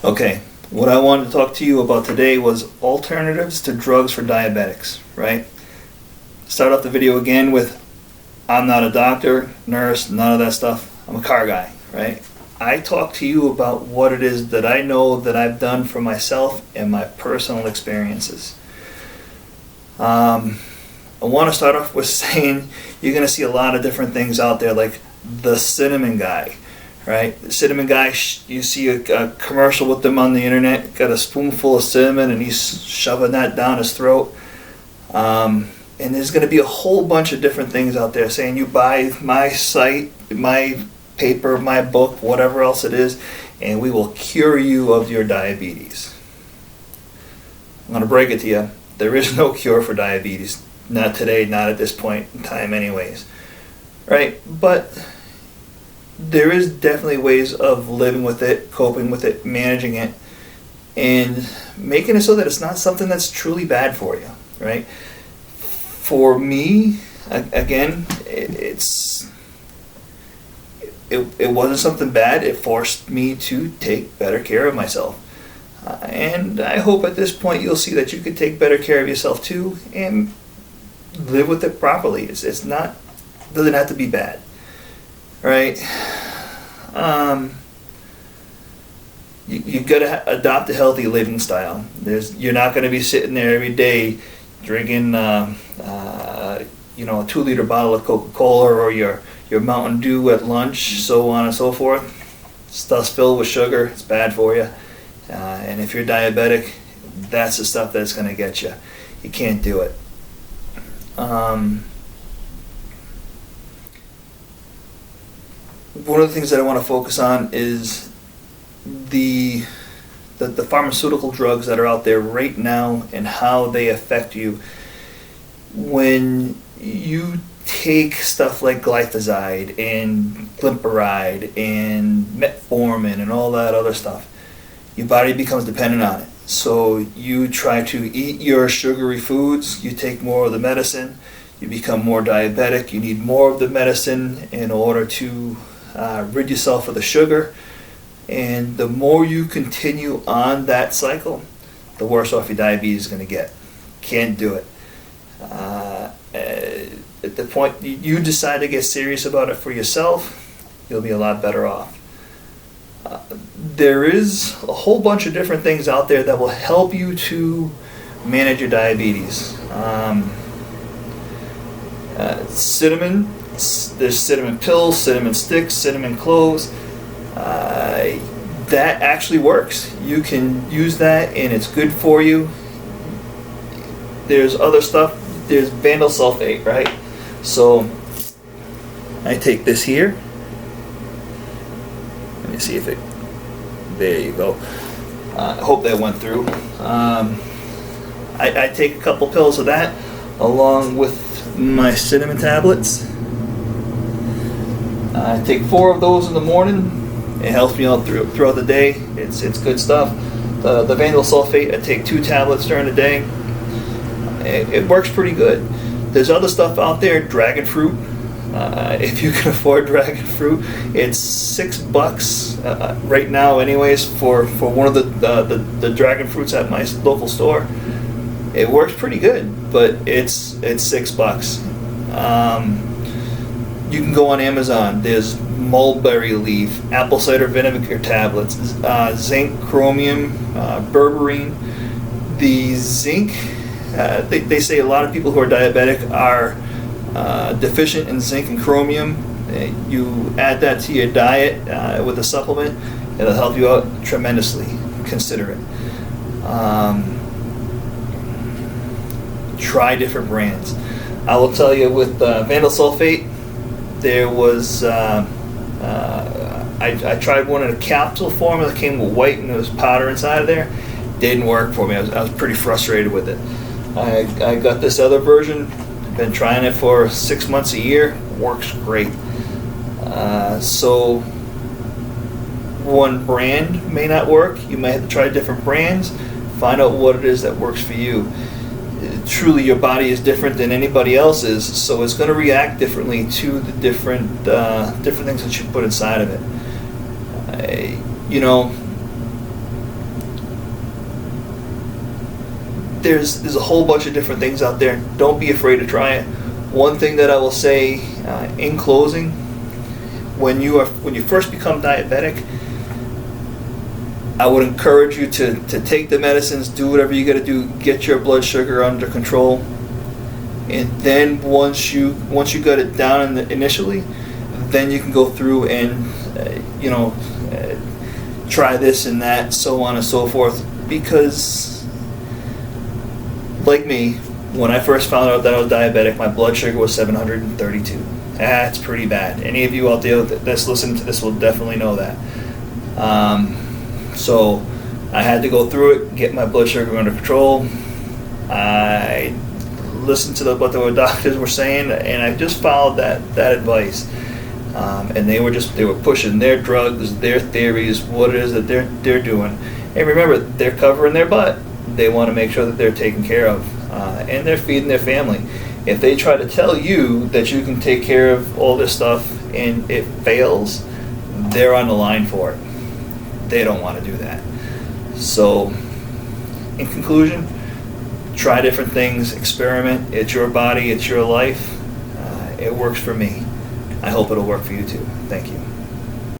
Okay, what I wanted to talk to you about today was alternatives to drugs for diabetics, right? Start off the video again with I'm not a doctor, nurse, none of that stuff. I'm a car guy, right? I talk to you about what it is that I know that I've done for myself and my personal experiences. I want to start off with saying you're going to see a lot of different things out there, like the cinnamon guy, right? The cinnamon guy, you see a commercial with them on the internet, got a spoonful of cinnamon and he's shoving that down his throat. And there's going to be a whole bunch of different things out there saying you buy my site, my paper, my book, whatever else it is, and we will cure you of your diabetes. I'm going to break it to you. There is no cure for diabetes. Not today, not at this point in time anyways. Right? But there is definitely ways of living with it, coping with it, managing it, and making it so that it's not something that's truly bad for you. Right? For me, again, it wasn't something bad. It forced me to take better care of myself. And I hope at this point you'll see that you can take better care of yourself too and live with it properly. It's not, doesn't have to be bad. Right? You got to adopt a healthy living style. You're not going to be sitting there every day drinking a 2-liter bottle of Coca-Cola or your Mountain Dew at lunch, so on and so forth. Stuff's filled with sugar. It's bad for you. And if you're diabetic, that's the stuff that's going to get you. You can't do it. One of the things that I want to focus on is the pharmaceutical drugs that are out there right now and how they affect you. When you take stuff like glyphosate and glimepiride and metformin and all that other stuff, your body becomes dependent on it. So you try to eat your sugary foods, you take more of the medicine, you become more diabetic, you need more of the medicine in order to rid yourself of the sugar. And the more you continue on that cycle, the worse off your diabetes is going to get. Can't do it. At the point you decide to get serious about it for yourself, you'll be a lot better off. There is a whole bunch of different things out there that will help you to manage your diabetes. Cinnamon, there's cinnamon pills, cinnamon sticks, cinnamon cloves. That actually works. You can use that and it's good for you. There's other stuff. There's vandyl sulfate, right? So I take this here. Let me see if it, there you go. I hope that went through. I take a couple pills of that along with my cinnamon tablets. I take 4 of those in the morning. It helps me out throughout the day. It's good stuff. The vandyl sulfate, I take 2 tablets during the day. It works pretty good. There's other stuff out there, dragon fruit. If you can afford dragon fruit, it's $6 right now, anyways, for one of the dragon fruits at my local store. It works pretty good, but it's $6. You can go on Amazon. There's mulberry leaf, apple cider vinegar tablets, zinc, chromium, berberine. The zinc, they say a lot of people who are diabetic are deficient in zinc and chromium. You add that to your diet with a supplement, it'll help you out tremendously. Consider it. Try different brands. I will tell you with vandyl sulfate, there was I tried one in a capsule form that came with white and there was powder inside of there. Didn't work for me. I was pretty frustrated with it. I got this other version. Been trying it for 6 months, a year. Works great. So one brand may not work. You may have to try different brands. Find out what it is that works for you. Truly, your body is different than anybody else's, so it's going to react differently to the different things that you put inside of it. there's a whole bunch of different things out there. Don't be afraid to try it. One thing that I will say in closing, when you first become diabetic, I would encourage you to take the medicines, do whatever you got to do, get your blood sugar under control, and then once you got it down initially, then you can go through and try this and that, so on and so forth. Because, like me, when I first found out that I was diabetic, my blood sugar was 732. That's pretty bad. Any of you out there that's listening to this will definitely know that. So I had to go through it, get my blood sugar under control. I listened to what the doctors were saying, and I just followed that advice. And they were pushing their drugs, their theories, what it is that they're doing. And remember, they're covering their butt. They want to make sure that they're taken care of, and they're feeding their family. If they try to tell you that you can take care of all this stuff and it fails, they're on the line for it. They don't want to do that. So, in conclusion, try different things, experiment. It's your body, it's your life. It works for me. I hope it'll work for you too. Thank you.